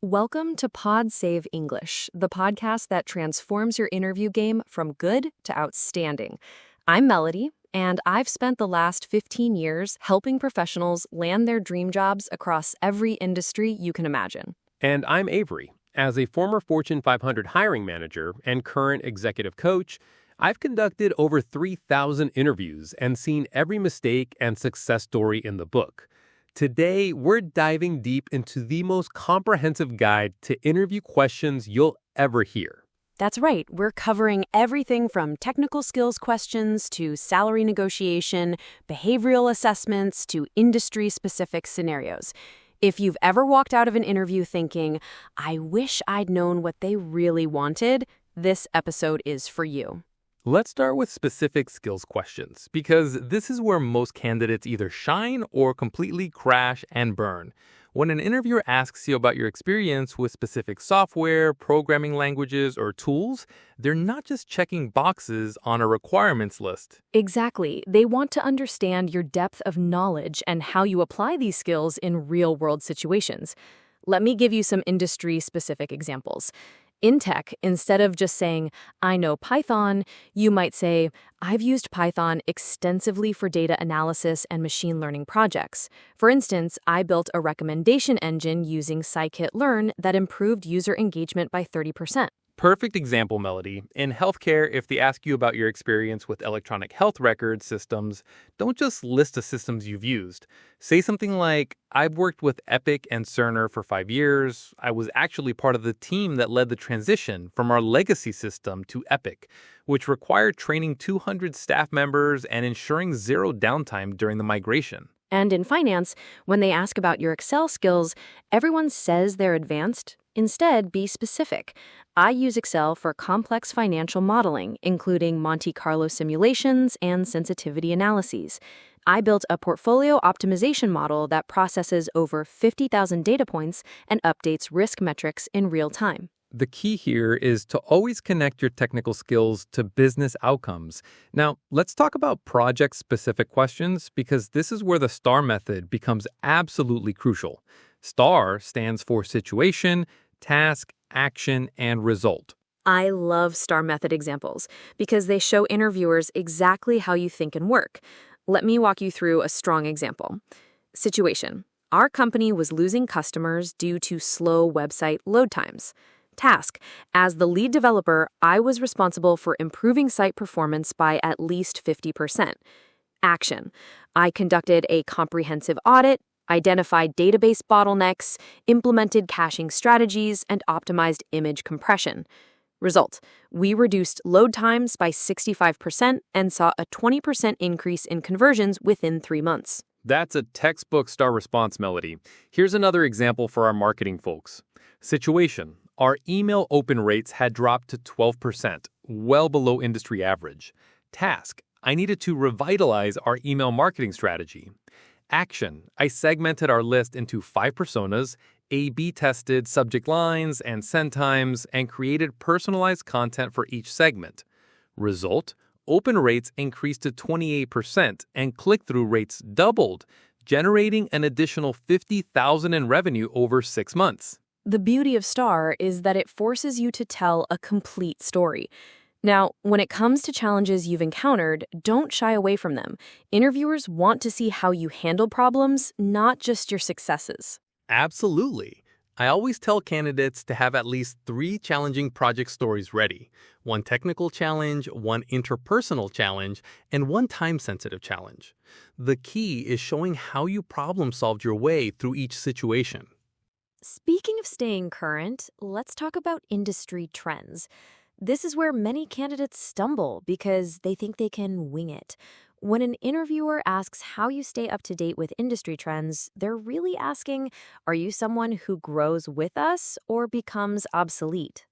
Welcome to Pod Save English, the podcast that transforms your interview game from good to outstanding. I'm Melody, and I've spent the last 15 years helping professionals land their dream jobs across every industry you can imagine. And I'm Avery. As a former Fortune 500 hiring manager and current executive coach, I've conducted over 3,000 interviews and seen every mistake and success story in the book. Today, we're diving deep into the most comprehensive guide to interview questions you'll ever hear. That's right. We're covering everything from technical skills questions to salary negotiation, behavioral assessments to industry-specific scenarios. If you've ever walked out of an interview thinking, I wish I'd known what they really wanted, this episode is for you. Let's start with specific skills questions, because this is where most candidates either shine or completely crash and burn. When an interviewer asks you about your experience with specific software, programming languages, or tools, they're not just checking boxes on a requirements list. Exactly. They want to understand your depth of knowledge and how you apply these skills in real-world situations. Let me give you some industry-specific examples. In tech, instead of just saying, I know Python, you might say, I've used Python extensively for data analysis and machine learning projects. For instance, I built a recommendation engine using scikit-learn that improved user engagement by 30%. Perfect example, Melody. In healthcare, if they ask you about your experience with electronic health record systems, don't just list the systems you've used. Say something like, I've worked with Epic and Cerner for 5 years. I was actually part of the team that led the transition from our legacy system to Epic, which required training 200 staff members and ensuring zero downtime during the migration. And in finance, when they ask about your Excel skills, everyone says they're advanced. Instead, be specific. I use Excel for complex financial modeling, including Monte Carlo simulations and sensitivity analyses. I built a portfolio optimization model that processes over 50,000 data points and updates risk metrics in real time. The key here is to always connect your technical skills to business outcomes. Now, let's talk about project-specific questions, because this is where the STAR method becomes absolutely crucial. STAR stands for situation, task, action, and result. I love STAR method examples because they show interviewers exactly how you think and work. Let me walk you through a strong example. Situation. Our company was losing customers due to slow website load times. Task. As the lead developer, I was responsible for improving site performance by at least 50%. Action. I conducted a comprehensive audit, identified database bottlenecks, implemented caching strategies, and optimized image compression. Result. We reduced load times by 65% and saw a 20% increase in conversions within 3 months. That's a textbook STAR response, Melody. Here's another example for our marketing folks. Situation. Our email open rates had dropped to 12%, well below industry average. Task. I needed to revitalize our email marketing strategy. Action. I segmented our list into 5 personas, A/B tested subject lines and send times, and created personalized content for each segment. Result. Open rates increased to 28% and click-through rates doubled, generating an additional $50,000 in revenue over 6 months. The beauty of STAR is that it forces you to tell a complete story. Now, when it comes to challenges you've encountered, don't shy away from them. Interviewers want to see how you handle problems, not just your successes. Absolutely. I always tell candidates to have at least 3 challenging project stories ready. 1 technical challenge, 1 interpersonal challenge, and 1 time-sensitive challenge. The key is showing how you problem-solved your way through each situation. Speaking of staying current, let's talk about industry trends. This is where many candidates stumble because they think they can wing it. When an interviewer asks how you stay up to date with industry trends, they're really asking, are you someone who grows with us or becomes obsolete?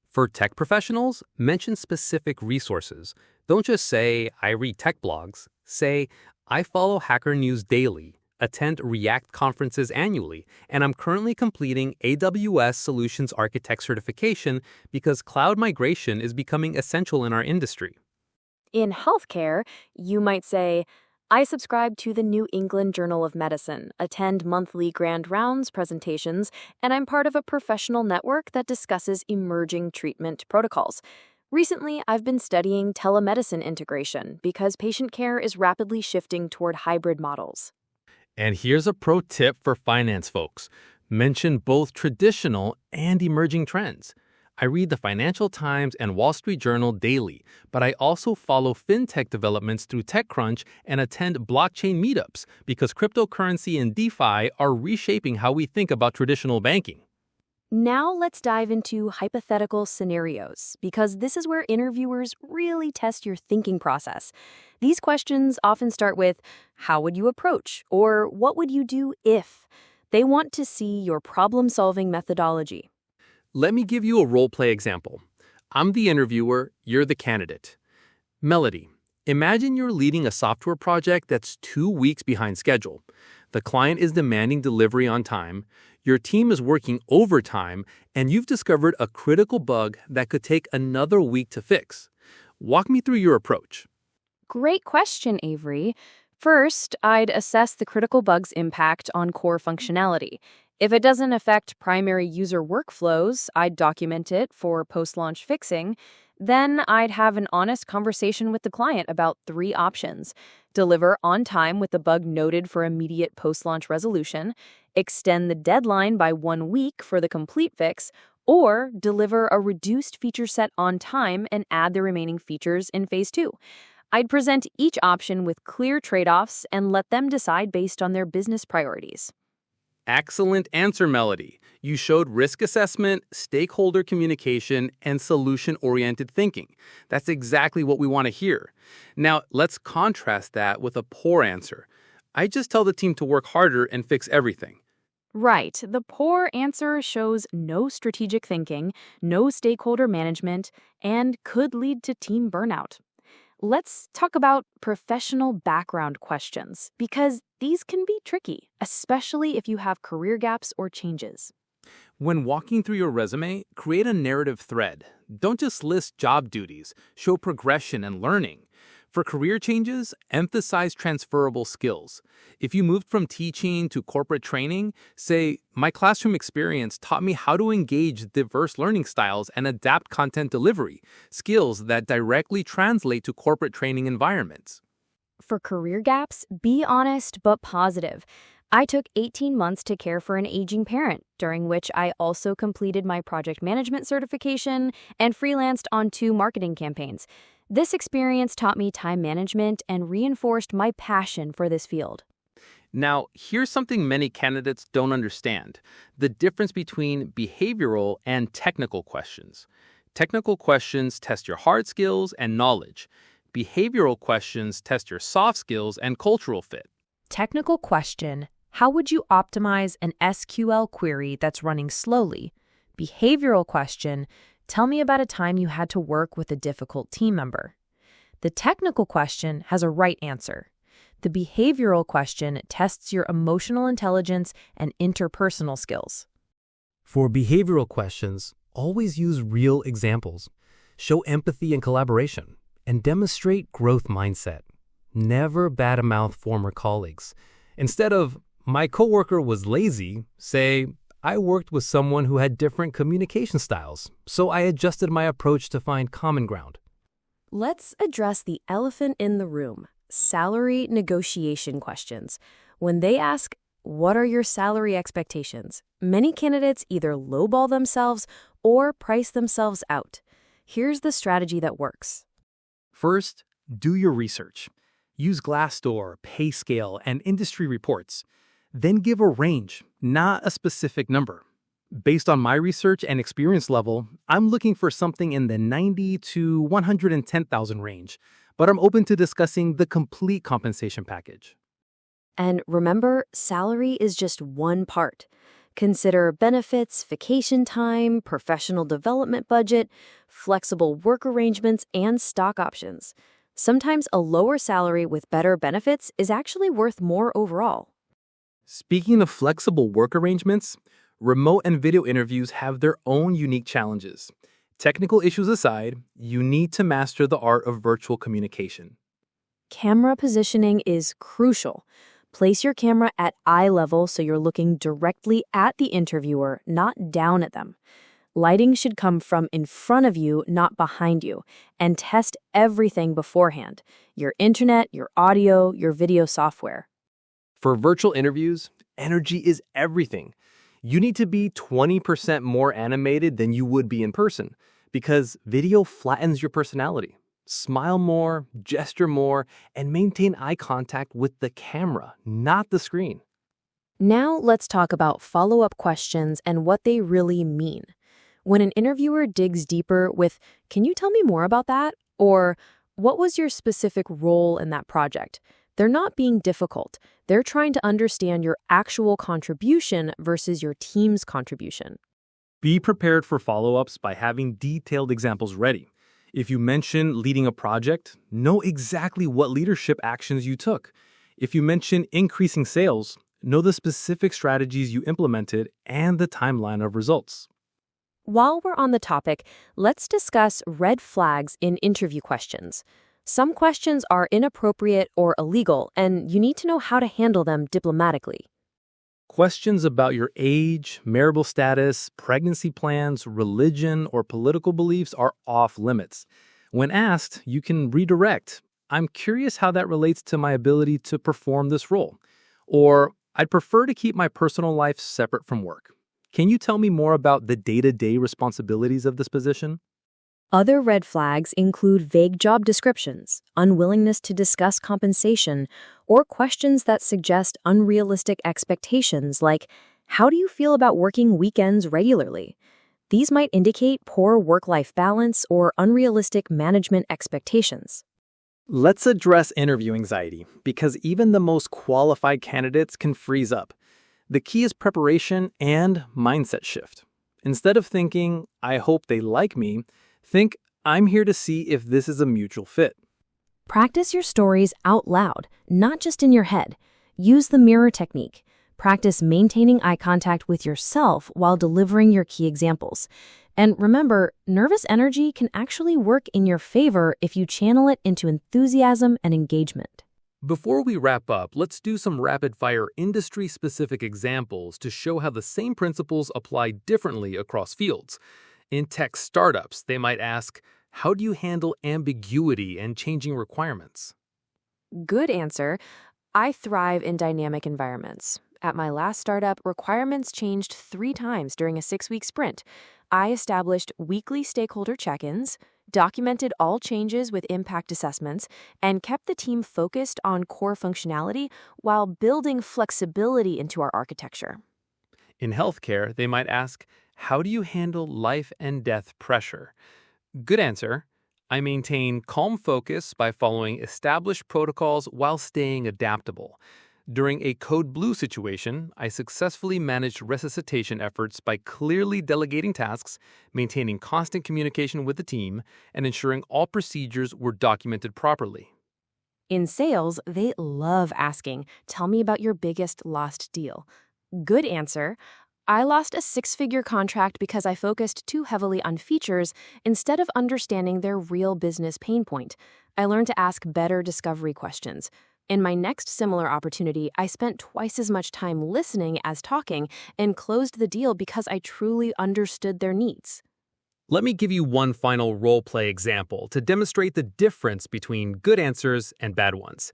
For tech professionals, mention specific resources. Don't just say, I read tech blogs. Say, I follow Hacker News daily, attend React conferences annually, and I'm currently completing AWS Solutions Architect certification because cloud migration is becoming essential in our industry. In healthcare, you might say, I subscribe to the New England Journal of Medicine, attend monthly grand rounds presentations, and I'm part of a professional network that discusses emerging treatment protocols. Recently, I've been studying telemedicine integration because patient care is rapidly shifting toward hybrid models. And here's a pro tip for finance folks. Mention both traditional and emerging trends. I read the Financial Times and Wall Street Journal daily, but I also follow fintech developments through TechCrunch and attend blockchain meetups because cryptocurrency and DeFi are reshaping how we think about traditional banking. Now let's dive into hypothetical scenarios, because this is where interviewers really test your thinking process. These questions often start with, how would you approach? Or what would you do if? They want to see your problem-solving methodology. Let me give you a role-play example. I'm the interviewer, you're the candidate. Melody, imagine you're leading a software project that's 2 weeks behind schedule. The client is demanding delivery on time, your team is working overtime, and you've discovered a critical bug that could take another week to fix. Walk me through your approach. Great question, Avery. First, I'd assess the critical bug's impact on core functionality. If it doesn't affect primary user workflows, I'd document it for post-launch fixing. Then I'd have an honest conversation with the client about 3 options. Deliver on time with the bug noted for immediate post-launch resolution, extend the deadline by 1 week for the complete fix, or deliver a reduced feature set on time and add the remaining features in Phase 2. I'd present each option with clear trade-offs and let them decide based on their business priorities. Excellent answer, Melody. You showed risk assessment, stakeholder communication, and solution-oriented thinking. That's exactly what we want to hear. Now, let's contrast that with a poor answer. I just tell the team to work harder and fix everything. Right. The poor answer shows no strategic thinking, no stakeholder management, and could lead to team burnout. Let's talk about professional background questions, because these can be tricky, especially if you have career gaps or changes. When walking through your resume, create a narrative thread. Don't just list job duties, show progression and learning. For career changes, emphasize transferable skills. If you moved from teaching to corporate training, say, my classroom experience taught me how to engage diverse learning styles and adapt content delivery, skills that directly translate to corporate training environments. For career gaps, be honest but positive. I took 18 months to care for an aging parent, during which I also completed my project management certification and freelanced on 2 marketing campaigns. This experience taught me time management and reinforced my passion for this field. Now, here's something many candidates don't understand: the difference between behavioral and technical questions. Technical questions test your hard skills and knowledge. Behavioral questions test your soft skills and cultural fit. Technical question: how would you optimize an SQL query that's running slowly? Behavioral question: tell me about a time you had to work with a difficult team member. The technical question has a right answer. The behavioral question tests your emotional intelligence and interpersonal skills. For behavioral questions, always use real examples. Show empathy and collaboration, and demonstrate growth mindset. Never badmouth former colleagues. Instead of, my coworker was lazy, say, I worked with someone who had different communication styles, so I adjusted my approach to find common ground. Let's address the elephant in the room: salary negotiation questions. When they ask, what are your salary expectations? Many candidates either lowball themselves or price themselves out. Here's the strategy that works. First, do your research. Use Glassdoor, PayScale, and industry reports. Then give a range, not a specific number. Based on my research and experience level, I'm looking for something in the 90 to 110,000 range, but I'm open to discussing the complete compensation package. And remember, salary is just one part. Consider benefits, vacation time, professional development budget, flexible work arrangements, and stock options. Sometimes a lower salary with better benefits is actually worth more overall. Speaking of flexible work arrangements, remote and video interviews have their own unique challenges. Technical issues aside, you need to master the art of virtual communication. Camera positioning is crucial. Place your camera at eye level so you're looking directly at the interviewer, not down at them. Lighting should come from in front of you, not behind you, and test everything beforehand: your internet, your audio, your video software. For virtual interviews, energy is everything. You need to be 20% more animated than you would be in person because video flattens your personality. Smile more, gesture more, and maintain eye contact with the camera, not the screen. Now let's talk about follow-up questions and what they really mean. When an interviewer digs deeper with, "Can you tell me more about that?" or "What was your specific role in that project?" they're not being difficult. They're trying to understand your actual contribution versus your team's contribution. Be prepared for follow-ups by having detailed examples ready. If you mention leading a project, know exactly what leadership actions you took. If you mention increasing sales, know the specific strategies you implemented and the timeline of results. While we're on the topic, let's discuss red flags in interview questions. Some questions are inappropriate or illegal, and you need to know how to handle them diplomatically. Questions about your age, marital status, pregnancy plans, religion, or political beliefs are off limits. When asked, you can redirect, "I'm curious how that relates to my ability to perform this role," or "I'd prefer to keep my personal life separate from work. Can you tell me more about the day-to-day responsibilities of this position?" Other red flags include vague job descriptions, unwillingness to discuss compensation, or questions that suggest unrealistic expectations like, "How do you feel about working weekends regularly?" These might indicate poor work-life balance or unrealistic management expectations. Let's address interview anxiety, because even the most qualified candidates can freeze up. The key is preparation and mindset shift. Instead of thinking, "I hope they like me," think, "I'm here to see if this is a mutual fit." Practice your stories out loud, not just in your head. Use the mirror technique. Practice maintaining eye contact with yourself while delivering your key examples. And remember, nervous energy can actually work in your favor if you channel it into enthusiasm and engagement. Before we wrap up, let's do some rapid-fire industry-specific examples to show how the same principles apply differently across fields. In tech startups, they might ask, "How do you handle ambiguity and changing requirements?" Good answer. I thrive in dynamic environments. At my last startup, requirements changed 3 times during a 6-week sprint. I established weekly stakeholder check-ins, documented all changes with impact assessments, and kept the team focused on core functionality while building flexibility into our architecture. In healthcare, they might ask, "How do you handle life and death pressure?" Good answer. I maintain calm focus by following established protocols while staying adaptable. During a code blue situation, I successfully managed resuscitation efforts by clearly delegating tasks, maintaining constant communication with the team, and ensuring all procedures were documented properly. In sales, they love asking, "Tell me about your biggest lost deal." Good answer. I lost a 6-figure contract because I focused too heavily on features instead of understanding their real business pain point. I learned to ask better discovery questions. In my next similar opportunity, I spent twice as much time listening as talking and closed the deal because I truly understood their needs. Let me give you one final role-play example to demonstrate the difference between good answers and bad ones.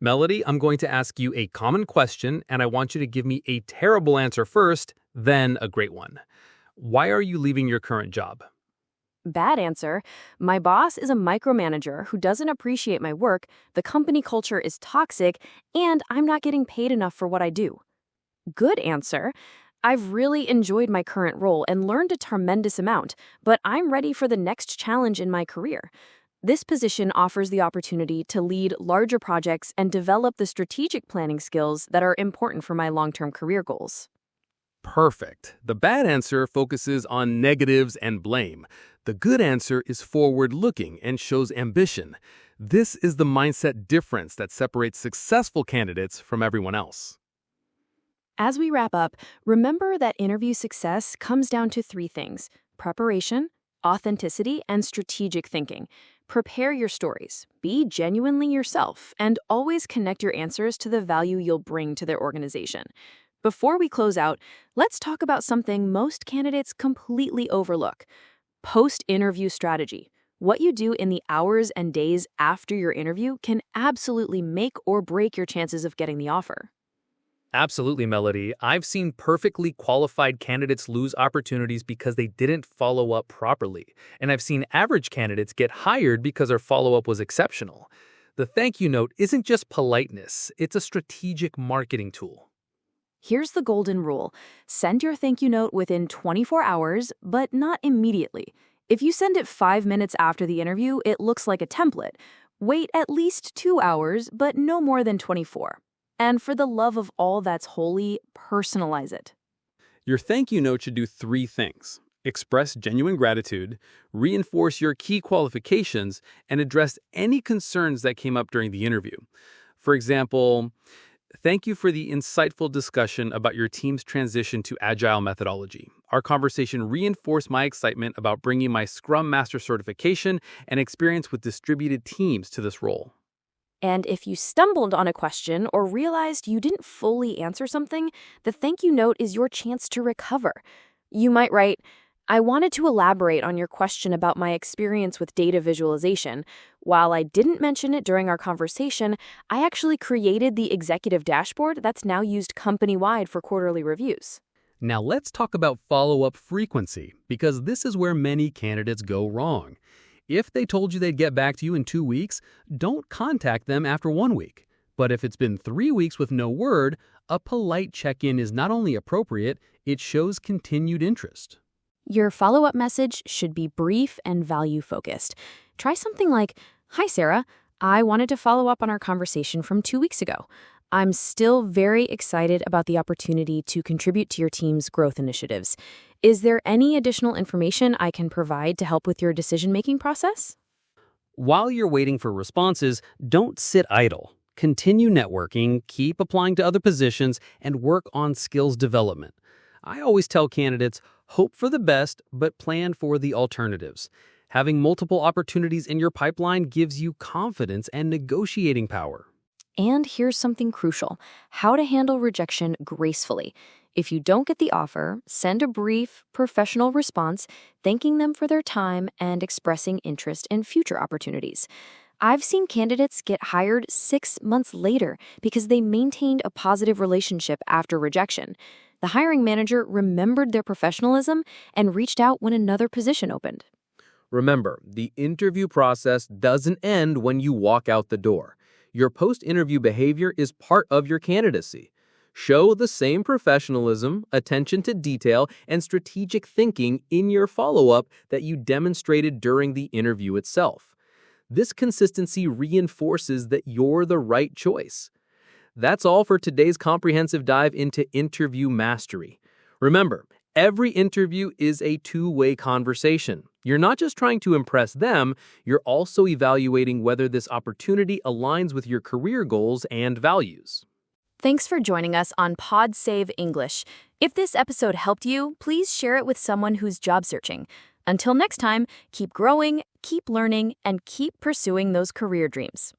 Melody, I'm going to ask you a common question, and I want you to give me a terrible answer first, then a great one. Why are you leaving your current job? Bad answer. My boss is a micromanager who doesn't appreciate my work, the company culture is toxic, and I'm not getting paid enough for what I do. Good answer. I've really enjoyed my current role and learned a tremendous amount, but I'm ready for the next challenge in my career. This position offers the opportunity to lead larger projects and develop the strategic planning skills that are important for my long-term career goals. Perfect. The bad answer focuses on negatives and blame. The good answer is forward-looking and shows ambition. This is the mindset difference that separates successful candidates from everyone else. As we wrap up, remember that interview success comes down to 3 things: preparation, authenticity, and strategic thinking. Prepare your stories, be genuinely yourself, and always connect your answers to the value you'll bring to their organization. Before we close out, let's talk about something most candidates completely overlook: post-interview strategy. What you do in the hours and days after your interview can absolutely make or break your chances of getting the offer. Absolutely, Melody. I've seen perfectly qualified candidates lose opportunities because they didn't follow up properly. And I've seen average candidates get hired because their follow-up was exceptional. The thank you note isn't just politeness, it's a strategic marketing tool. Here's the golden rule. Send your thank you note within 24 hours, but not immediately. If you send it 5 minutes after the interview, it looks like a template. Wait at least 2 hours, but no more than 24. And for the love of all that's holy, personalize it. Your thank you note should do 3 things: express genuine gratitude, reinforce your key qualifications, and address any concerns that came up during the interview. For example, thank you for the insightful discussion about your team's transition to Agile methodology. Our conversation reinforced my excitement about bringing my Scrum Master certification and experience with distributed teams to this role. And if you stumbled on a question or realized you didn't fully answer something, the thank you note is your chance to recover. You might write, "I wanted to elaborate on your question about my experience with data visualization. While I didn't mention it during our conversation, I actually created the executive dashboard that's now used company-wide for quarterly reviews." Now let's talk about follow-up frequency, because this is where many candidates go wrong. If they told you they'd get back to you in 2 weeks, don't contact them after 1 week. But if it's been 3 weeks with no word, a polite check-in is not only appropriate, it shows continued interest. Your follow-up message should be brief and value-focused. Try something like, "Hi, Sarah. I wanted to follow up on our conversation from 2 weeks ago. I'm still very excited about the opportunity to contribute to your team's growth initiatives. Is there any additional information I can provide to help with your decision-making process?" While you're waiting for responses, don't sit idle. Continue networking, keep applying to other positions, and work on skills development. I always tell candidates, hope for the best, but plan for the alternatives. Having multiple opportunities in your pipeline gives you confidence and negotiating power. And here's something crucial: how to handle rejection gracefully. If you don't get the offer, send a brief, professional response thanking them for their time and expressing interest in future opportunities. I've seen candidates get hired 6 months later because they maintained a positive relationship after rejection. The hiring manager remembered their professionalism and reached out when another position opened. Remember, the interview process doesn't end when you walk out the door. Your post-interview behavior is part of your candidacy. Show the same professionalism, attention to detail, and strategic thinking in your follow-up that you demonstrated during the interview itself. This consistency reinforces that you're the right choice. That's all for today's comprehensive dive into interview mastery. Remember, every interview is a two-way conversation. You're not just trying to impress them, you're also evaluating whether this opportunity aligns with your career goals and values. Thanks for joining us on Pod Save English. If this episode helped you, please share it with someone who's job searching. Until next time, keep growing, keep learning, and keep pursuing those career dreams.